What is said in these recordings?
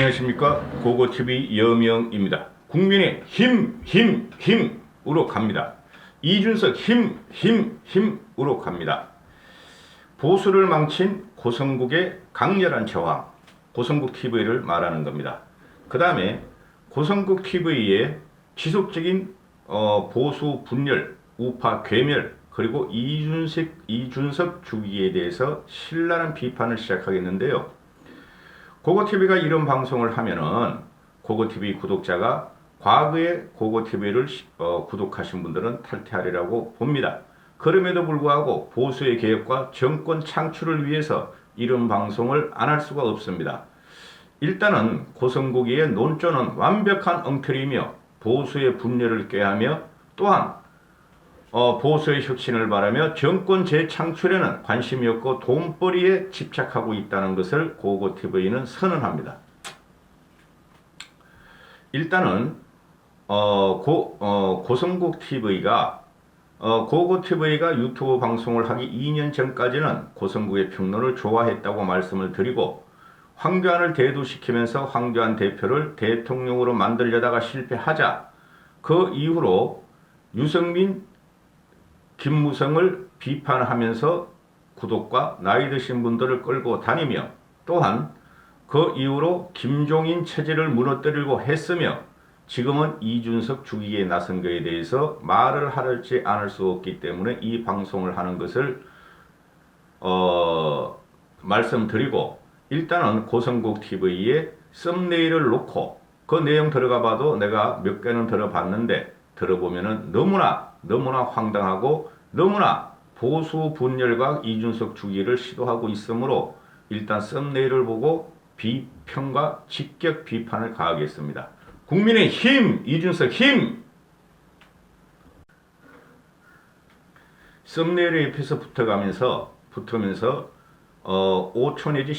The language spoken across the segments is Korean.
안녕하십니까. 고고TV 여명입니다. 국민의 힘으로 갑니다. 이준석 힘으로 갑니다. 보수를 망친 고성국의 강렬한 저항, 고성국TV를 말하는 겁니다. 그 다음에 고성국TV의 지속적인 보수 분열, 우파 괴멸, 그리고 이준석 주기에 대해서 신랄한 비판을 시작하겠는데요. 고고TV가 이런 방송을 하면은 고고TV 구독자가 과거에 고고TV를 구독하신 분들은 탈퇴하리라고 봅니다. 그럼에도 불구하고 보수의 개혁과 정권 창출을 위해서 이런 방송을 안 할 수가 없습니다. 일단은 고성국의 논조는 완벽한 엉터리이며 보수의 분열을 꾀하며 또한 보수의 혁신을 바라며 정권 재창출에는 관심이 없고 돈벌이에 집착하고 있다는 것을 고고TV는 선언합니다. 일단은 고성국TV가 고고TV가 유튜브 방송을 하기 2년 전까지는 고성국의 평론을 좋아했다고 말씀을 드리고 황교안을 대두시키면서 황교안 대표를 대통령으로 만들려다가 실패하자 그 이후로 유승민, 김무성을 비판하면서 구독과 나이 드신 분들을 끌고 다니며 또한 그 이후로 김종인 체제를 무너뜨리고 했으며 지금은 이준석 죽이기에 나선 것에 대해서 말을 하지 않을 수 없기 때문에 이 방송을 하는 것을 말씀드리고 일단은 고성국TV에 썸네일을 놓고 그 내용 들어가 봐도 내가 몇 개는 들어봤는데 들어보면은 너무나 황당하고 너무나 보수 분열과 이준석 주기를 시도하고 있으므로 일단 썸네일을 보고 비평과 직격 비판을 가하겠습니다. 국민의 힘, 이준석 힘! 썸네일 옆에서 붙으면서 5초 내지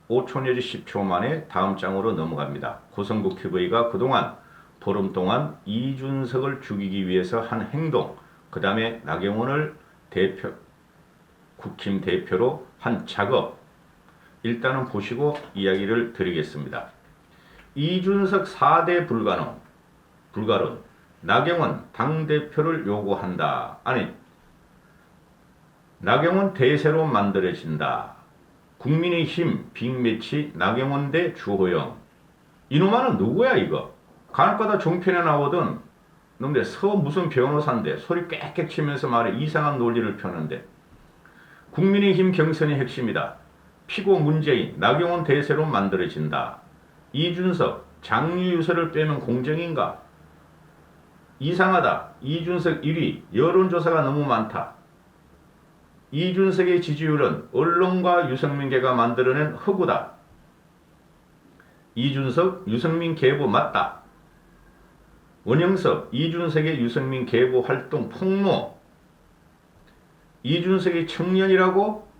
10초 만에 다음 장으로 넘어갑니다. 고성국TV가 그동안 보름 동안 이준석을 죽이기 위해서 한 행동, 그 다음에 나경원을 국힘 대표로 한 작업, 일단은 보시고 이야기를 드리겠습니다. 이준석 4대 불가론, 나경원 당대표를 요구한다. 아니, 나경원 대세로 만들어진다. 국민의힘 빅매치 나경원 대 주호영. 이놈아는 누구야 이거? 간혹가다 종편에 나오던 놈들 무슨 변호사인데 소리 꽥꽥 치면서 말해 이상한 논리를 펴는데 국민의힘 경선의 핵심이다. 피고 문재인 나경원 대세로 만들어진다. 이준석 장유유서를 빼면 공정인가? 이상하다. 이준석 1위 여론조사가 너무 많다. 이준석의 지지율은 언론과 유승민계가 만들어낸 허구다. 이준석 유승민 계보 맞다. 원영석 이준석의 유승민 계보 활동 폭로. 이준석이 청년이라고?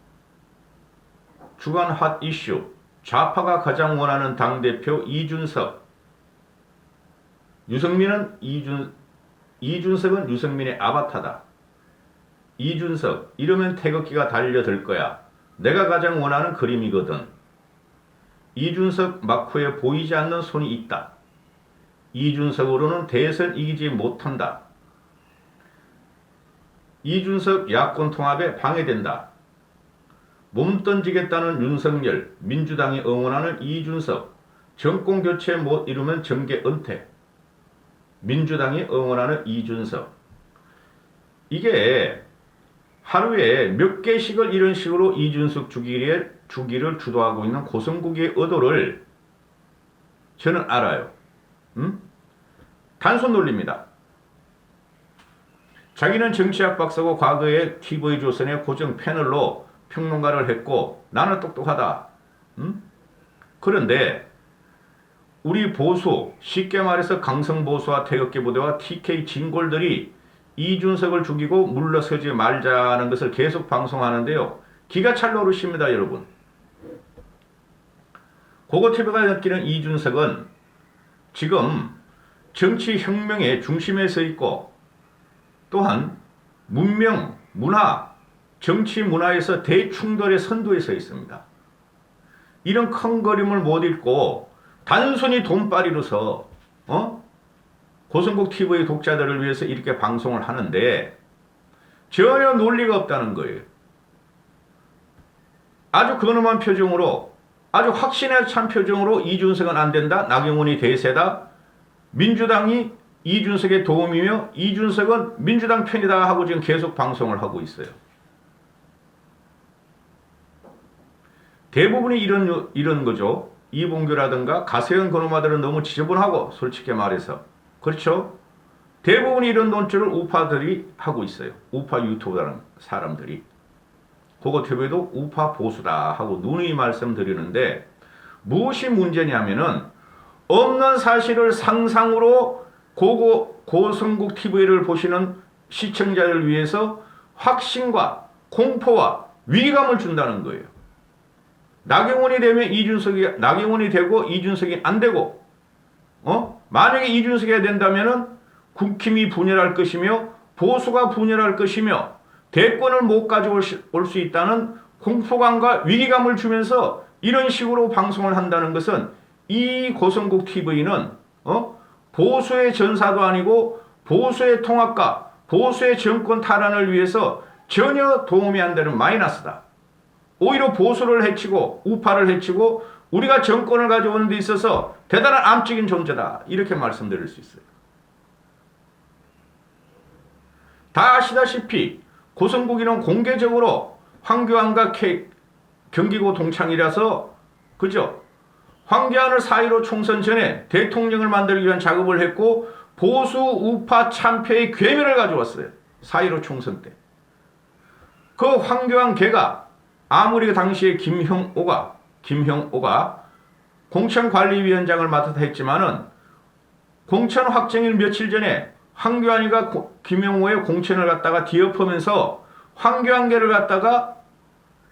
주간 핫 이슈. 좌파가 가장 원하는 당대표 이준석. 이준석은 유승민의 아바타다. 이준석 이러면 태극기가 달려들 거야. 내가 가장 원하는 그림이거든. 이준석 마크에 보이지 않는 손이 있다. 이준석으로는 대선 이기지 못한다. 이준석 야권 통합에 방해된다. 몸 던지겠다는 윤석열, 민주당이 응원하는 이준석, 정권 교체 못 이루면 정계 은퇴. 민주당이 응원하는 이준석. 이게 하루에 몇 개씩을 이런 식으로 이준석 주기를 주도하고 있는 고성국의 의도를 저는 알아요. 단순 논리입니다. 자기는 정치학 박사고 과거에 TV조선의 고정 패널로 평론가를 했고 나는 똑똑하다. 그런데 우리 보수, 쉽게 말해서 강성보수와 태극기 부대와 TK 진골들이 이준석을 죽이고 물러서지 말자는 것을 계속 방송하는데요. 기가 찰 노릇입니다, 여러분. 고고TV가 느끼는 이준석은 지금 정치혁명의 중심에 서 있고 또한 문명, 문화, 정치 문화에서 대충돌의 선두에 서 있습니다. 이런 큰 그림을 못 읽고 단순히 돈벌이로서 고성국 TV 독자들을 위해서 이렇게 방송을 하는데 전혀 논리가 없다는 거예요. 아주 근엄한 표정으로, 아주 확신에 찬 표정으로 이준석은 안 된다, 나경원이 대세다, 민주당이 이준석의 도움이며 이준석은 민주당 편이다 하고 지금 계속 방송을 하고 있어요. 대부분이 이런 거죠. 이봉규라든가 가세현 그놈아들은 너무 지저분하고, 솔직히 말해서. 그렇죠? 대부분이 이런 논조를 우파들이 하고 있어요. 우파 유튜버라는 사람들이. 고고TV도 우파 보수다 하고 누누이 말씀드리는데, 무엇이 문제냐면은 없는 사실을 상상으로 고성국 TV를 보시는 시청자를 위해서 확신과 공포와 위기감을 준다는 거예요. 나경원이 되면 나경원이 되고 이준석이 안 되고, 만약에 이준석이 된다면은 국힘이 분열할 것이며 보수가 분열할 것이며 대권을 못 가져올 수 있다는 공포감과 위기감을 주면서 이런 식으로 방송을 한다는 것은 이 고성국 TV는 보수의 전사도 아니고 보수의 통합과 보수의 정권 탈환을 위해서 전혀 도움이 안 되는 마이너스다. 오히려 보수를 해치고 우파를 해치고 우리가 정권을 가져오는 데 있어서 대단한 암적인 존재다. 이렇게 말씀드릴 수 있어요. 다 아시다시피 고성국이는 공개적으로 황교안과 경기고 동창이라서, 그죠? 황교안을 4.15 총선 전에 대통령을 만들기 위한 작업을 했고 보수 우파 참패의 괴멸을 가져왔어요. 4.15 총선 때. 그 황교안 개가 아무리 그 당시에 김형오가 공천관리위원장을 맡아서 했지만은 공천 확정일 며칠 전에 황교안이가 김영호의 공천을 갖다가 뒤엎으면서 황교안계를 갖다가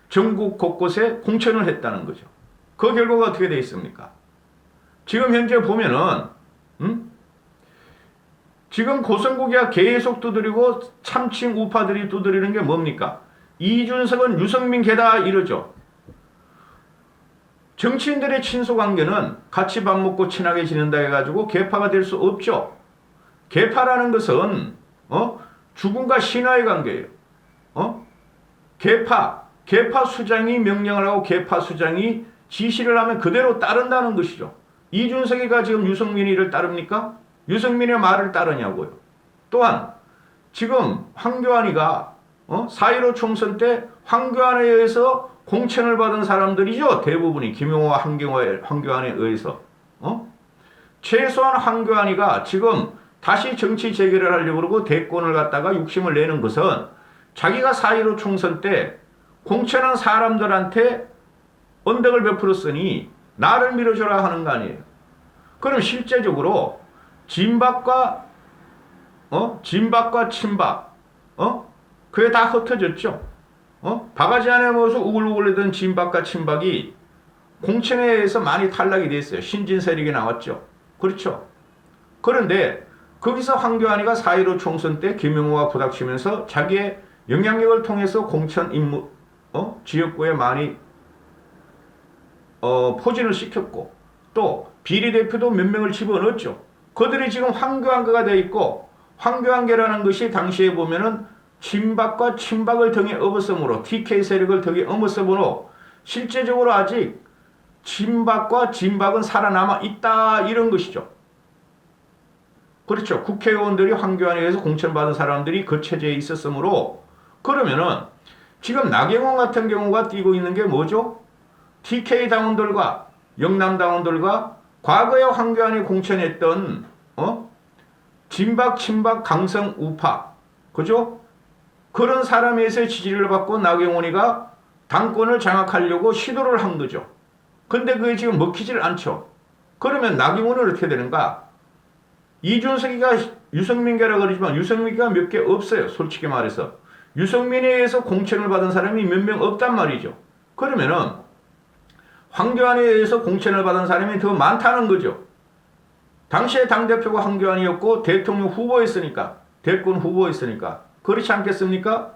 전국 곳곳에 공천을 했다는 거죠. 그 결과가 어떻게 되어 있습니까? 지금 현재 보면은 지금 고성국이가 계속 두드리고 참칭 우파들이 두드리는 게 뭡니까? 이준석은 유승민 개다 이러죠. 정치인들의 친소관계는 같이 밥 먹고 친하게 지낸다 해가지고 계파가 될 수 없죠. 계파라는 것은 죽음과 신화의 관계예요. 계파 수장이 명령을 하고 계파 수장이 지시를 하면 그대로 따른다는 것이죠. 이준석이가 지금 유승민이를 따릅니까? 유승민의 말을 따르냐고요. 또한 지금 황교안이가 4.15 총선 때 황교안에 의해서 공천을 받은 사람들이죠. 대부분이 김용호와 황교안에 의해서. 최소한 황교안이가 지금 다시 정치 재개를 하려고 그러고 대권을 갖다가 욕심을 내는 것은 자기가 4.15 총선 때 공천한 사람들한테 언덕을 베풀었으니 나를 밀어줘라 하는 거 아니에요. 그럼 실제적으로 진박과 친박, 그게 다 흩어졌죠. 바가지 안에 넣어서 우글우글하던 진박과 친박이 공천에 의해서 많이 탈락이 됐어요. 신진 세력이 나왔죠. 그렇죠. 그런데 거기서 황교안이가 4.15 총선 때 김영호와 부닥치면서 자기의 영향력을 통해서 공천 임무, 지역구에 많이 포진을 시켰고 또 비례대표도 몇 명을 집어넣었죠. 그들이 지금 황교안계가 되어 있고 황교안계라는 것이 당시에 보면은 친박과 친박을 등에 업었으므로 TK 세력을 등에 업었으므로 실제적으로 아직 친박과 진박은 살아남아 있다 이런 것이죠. 그렇죠. 국회의원들이 황교안에 의해서 공천받은 사람들이 그 체제에 있었으므로 그러면은 지금 나경원 같은 경우가 띄고 있는 게 뭐죠? TK 당원들과 영남 당원들과 과거에 황교안이 공천했던 진박, 친박, 강성, 우파, 그죠? 그런 사람에서 지지를 받고 나경원이가 당권을 장악하려고 시도를 한 거죠. 근데 그게 지금 먹히질 않죠. 그러면 나경원은 어떻게 되는가? 이준석이가 유승민계라고 그러지만 유승민계가 몇 개 없어요. 솔직히 말해서. 유승민에 의해서 공천을 받은 사람이 몇 명 없단 말이죠. 그러면은 황교안에 의해서 공천을 받은 사람이 더 많다는 거죠. 당시에 당대표가 황교안이었고 대통령 후보였으니까, 대권 후보였으니까. 그렇지 않겠습니까?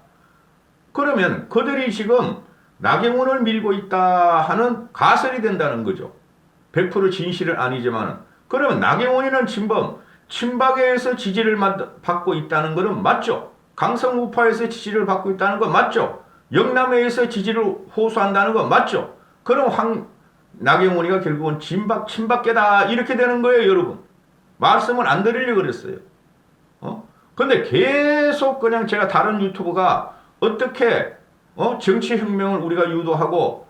그러면 그들이 지금 나경원을 밀고 있다 하는 가설이 된다는 거죠. 100% 진실은 아니지만 그러면 나경원이는 진범, 친박에서 지지를 받고 있다는 것은 맞죠. 강성 우파에서 지지를 받고 있다는 건 맞죠. 영남에서 지지를 호소한다는 건 맞죠. 그럼 나경원이가 결국은 진박, 친박계다 이렇게 되는 거예요, 여러분. 말씀을 안 드리려고 그랬어요. 근데 계속 그냥 제가 다른 유튜버가 어떻게 정치혁명을 우리가 유도하고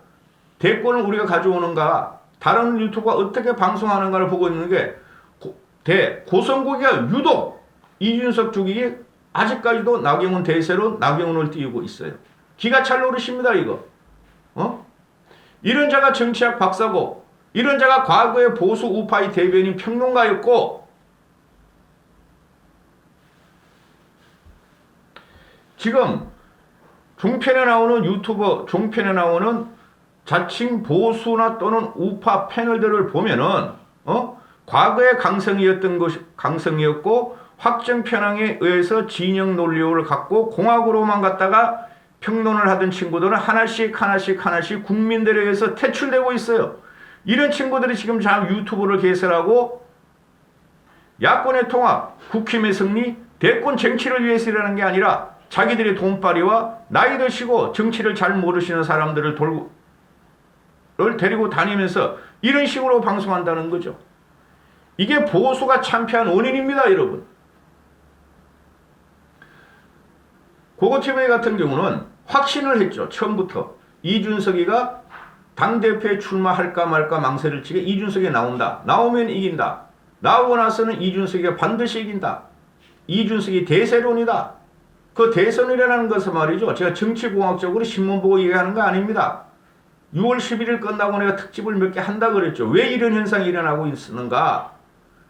대권을 우리가 가져오는가, 다른 유튜버가 어떻게 방송하는가를 보고 있는 게 고성국이가 유독 이준석 죽이기 아직까지도 나경원 대세로 나경원을 띄우고 있어요. 기가 찰 노릇입니다 이거. 이런 자가 정치학 박사고 이런 자가 과거의 보수 우파의 대변인 평론가였고 지금 종편에 나오는 유튜버, 종편에 나오는 자칭 보수나 또는 우파 패널들을 보면은 과거의 강성이었고 확정 편향에 의해서 진영 논리를 갖고 공학으로만 갖다가 평론을 하던 친구들은 하나씩 국민들에 의해서 퇴출되고 있어요. 이런 친구들이 지금 유튜브를 개설하고 야권의 통합, 국힘의 승리, 대권 정치를 위해서 일하는 게 아니라 자기들의 돈벌이와 나이 드시고 정치를 잘 모르시는 사람들을 데리고 다니면서 이런 식으로 방송한다는 거죠. 이게 보수가 참패한 원인입니다, 여러분. 고고TV 같은 경우는 확신을 했죠. 처음부터. 이준석이가 당대표에 출마할까 말까 망설일 적에 이준석이 나온다. 나오면 이긴다. 나오고 나서는 이준석이가 반드시 이긴다. 이준석이 대세론이다. 그 대선이라는 것은 말이죠. 제가 정치공학적으로 신문 보고 얘기하는 거 아닙니다. 6월 11일 끝나고 내가 특집을 몇 개 한다 그랬죠. 왜 이런 현상이 일어나고 있는가?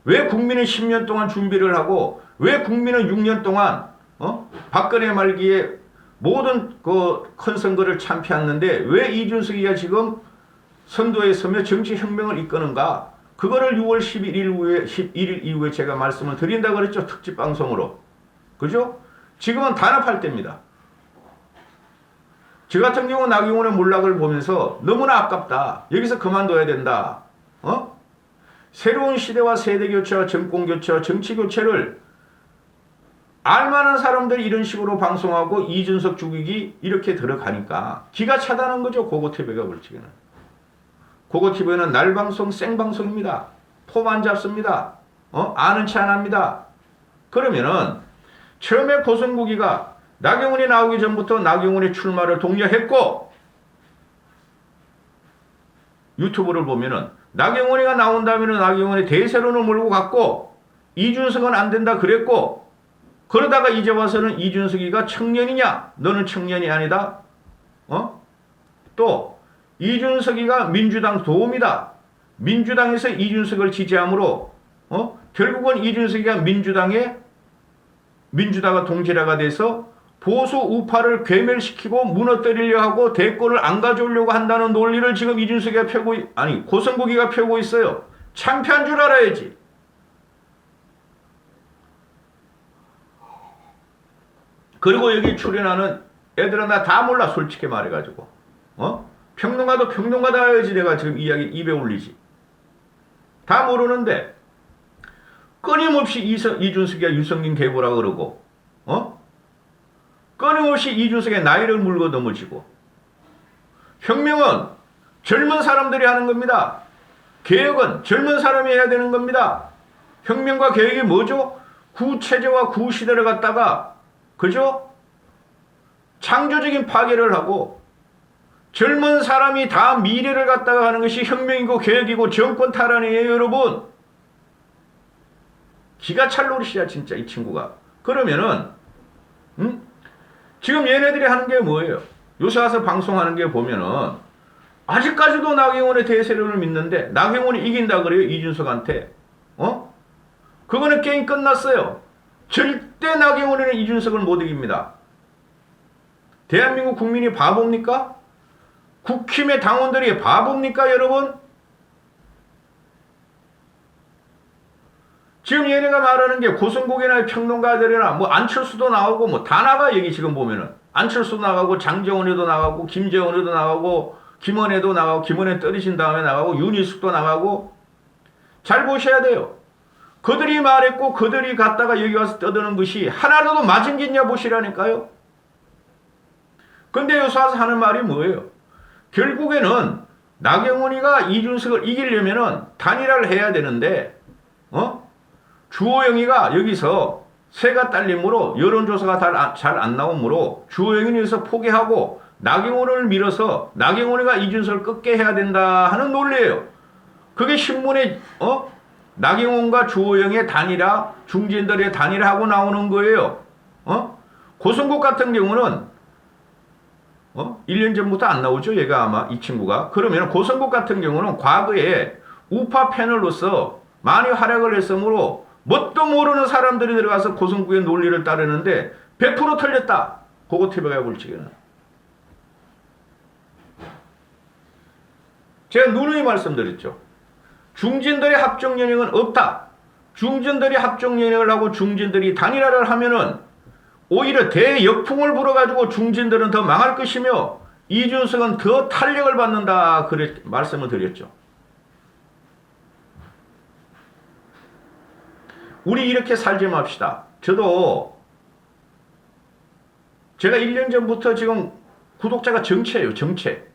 왜 국민은 10년 동안 준비를 하고 왜 국민은 6년 동안 박근혜 말기에 모든 그 큰 선거를 참패했는데 왜 이준석이가 지금 선두에 서며 정치혁명을 이끄는가? 그거를 6월 11일 이후에 제가 말씀을 드린다 그랬죠. 특집 방송으로. 그죠? 지금은 단합할 때입니다. 저 같은 경우 나경원의 몰락을 보면서 너무나 아깝다. 여기서 그만둬야 된다. 새로운 시대와 세대교체와 정권교체와 정치교체를 알만한 사람들이 이런 식으로 방송하고 이준석 죽이기 이렇게 들어가니까 기가 차다는 거죠. 고고TV가 벌칙에는. 고고TV는 날방송 생방송입니다. 폼 안 잡습니다. 아는 체 안 합니다. 그러면은 처음에 고성국이가 나경원이 나오기 전부터 나경원의 출마를 독려했고 유튜브를 보면은 나경원이가 나온다면 나경원의 대세론을 몰고 갔고 이준석은 안 된다 그랬고 그러다가 이제 와서는 이준석이가 청년이냐? 너는 청년이 아니다. 또 이준석이가 민주당 도움이다. 민주당에서 이준석을 지지함으로 결국은 이준석이가 민주당의 동지라가 돼서 보수 우파를 괴멸시키고 무너뜨리려 하고 대권을 안 가져오려고 한다는 논리를 지금 고성국이가 펴고 있어요. 창피한 줄 알아야지. 그리고 여기 출연하는 애들은 나 다 몰라 솔직히 말해가지고 평론가도 평론가다 해야지 내가 지금 이야기 입에 올리지. 다 모르는데 끊임없이 이준석이가 유승민 계보라 그러고 끊임없이 이준석의 나이를 물고 넘어지고 혁명은 젊은 사람들이 하는 겁니다. 개혁은 젊은 사람이 해야 되는 겁니다. 혁명과 개혁이 뭐죠? 구체제와 구시대를 갖다가 그죠? 창조적인 파괴를 하고 젊은 사람이 다 미래를 갖다가 하는 것이 혁명이고 개혁이고 정권 탈환이에요, 여러분. 기가 찰 노릇이야 진짜 이 친구가. 그러면은 지금 얘네들이 하는 게 뭐예요? 요새 와서 방송하는 게 보면은 아직까지도 나경원의 대세론을 믿는데 나경원이 이긴다 그래요 이준석한테. 그거는 게임 끝났어요. 절대 나경원이는 이준석을 못 이깁니다. 대한민국 국민이 바보입니까? 국힘의 당원들이 바보입니까 여러분? 지금 얘네가 말하는 게 고성국이나 평론가들이나 뭐 안철수도 나오고 뭐 다 나가 여기 지금 보면은 안철수도 나가고 장정원에도 나가고 김재원에도 나가고 김원혜도 나가고 김원혜 떨어진 다음에 나가고 윤희숙도 나가고 잘 보셔야 돼요. 그들이 말했고 그들이 갔다가 여기 와서 떠드는 것이 하나라도 맞은 게 있냐 보시라니까요. 근데 여기서 와서 하는 말이 뭐예요? 결국에는 나경원이가 이준석을 이기려면은 단일화를 해야 되는데 주호영이가 여기서 세가 딸림으로 여론조사가 잘 안 나오므로 주호영이 여기서 포기하고 나경원을 밀어서 나경원이가 이준석을 꺾게 해야 된다 하는 논리예요. 그게 신문에 나경원과 주호영의 단일화, 중진들의 단일화하고 나오는 거예요. 고성국 같은 경우는 1년 전부터 안 나오죠. 얘가 아마 이 친구가. 그러면 고성국 같은 경우는 과거에 우파 패널로서 많이 활약을 했으므로 뭣도 모르는 사람들이 들어가서 고성국의 논리를 따르는데 100% 틀렸다. 그거 TV가 볼지기는. 제가 누누이 말씀드렸죠. 중진들의 합종연행은 없다. 중진들이 합종연행을 하고 중진들이 단일화를 하면은 오히려 대역풍을 불어가지고 중진들은 더 망할 것이며 이준석은 더 탄력을 받는다. 그래 말씀을 드렸죠. 우리 이렇게 살지 맙시다. 저도 제가 1년 전부터 지금 구독자가 정체예요. 정체.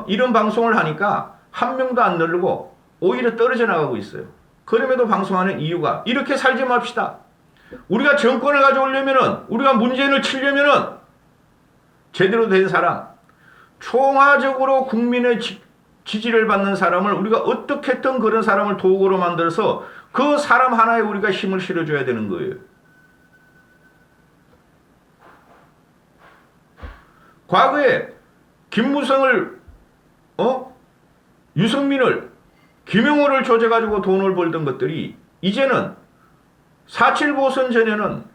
이런 방송을 하니까 한 명도 안 늘고 오히려 떨어져 나가고 있어요. 그럼에도 방송하는 이유가 이렇게 살지 맙시다. 우리가 정권을 가져오려면은 우리가 문재인을 치려면은 제대로 된 사람, 총화적으로 국민의 지지를 받는 사람을 우리가 어떻게 했든 그런 사람을 도구로 만들어서 그 사람 하나에 우리가 힘을 실어줘야 되는 거예요. 과거에 김무성을 유승민을 김용호를 조져가지고 돈을 벌던 것들이 이제는 4.7 보선 전에는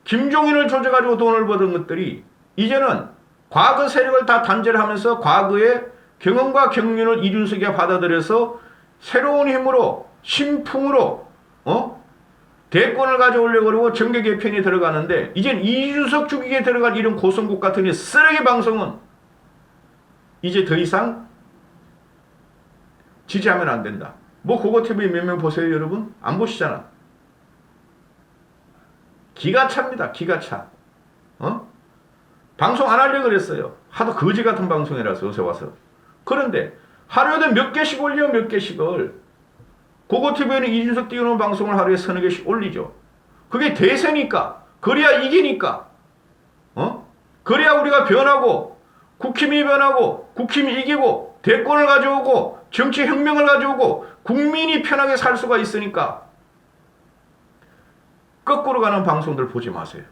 김종인을 조져가지고 돈을 벌던 것들이 이제는 과거 세력을 다 단절하면서 과거의 경험과 경륜을 이준석이 받아들여서 새로운 힘으로 신풍으로 대권을 가져오려고 그러고 정계 개편이 들어가는데 이젠 이준석 죽이게 들어간 이런 고성국 같은 이 쓰레기 방송은 이제 더 이상 지지하면 안 된다. 뭐 고고TV 몇 명 보세요 여러분? 안 보시잖아. 기가 찹니다. 기가 차. 방송 안 하려고 그랬어요. 하도 거지 같은 방송이라서 요새 와서. 그런데 하루에도 몇 개씩 올려 몇 개씩을. 고고TV는 이준석 띄우는 방송을 하루에 서너 개씩 올리죠. 그게 대세니까. 그래야 이기니까. 그래야 우리가 변하고 국힘이 변하고 국힘이 이기고 대권을 가져오고 정치 혁명을 가져오고 국민이 편하게 살 수가 있으니까 거꾸로 가는 방송들 보지 마세요.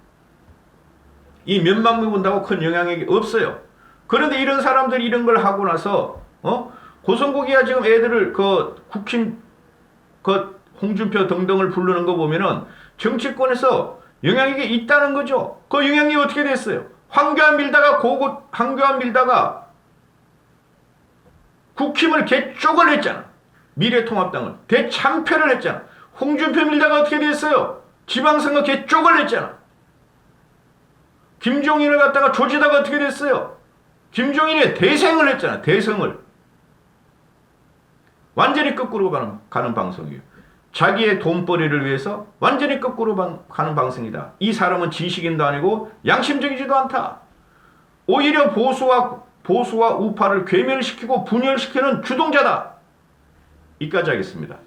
이 몇만 명 본다고 큰 영향력이 없어요. 그런데 이런 사람들이 이런 걸 하고 나서 고성국이야 지금 애들을 국힘 홍준표 등등을 부르는 거 보면은 정치권에서 영향력이 있다는 거죠. 그 영향력이 어떻게 됐어요? 황교안 밀다가 국힘을 개쪽을 했잖아. 미래통합당을 대참패를 했잖아. 홍준표 밀다가 어떻게 됐어요? 지방선거 개쪽을 했잖아. 김종인을 갖다가 조지다가 어떻게 됐어요? 김종인이 대생을 했잖아. 대성을. 완전히 거꾸로 가는 방송이에요. 자기의 돈벌이를 위해서 완전히 거꾸로 가는 방송이다. 이 사람은 지식인도 아니고 양심적이지도 않다. 오히려 보수와 우파를 괴멸시키고 분열시키는 주동자다. 이까지 하겠습니다.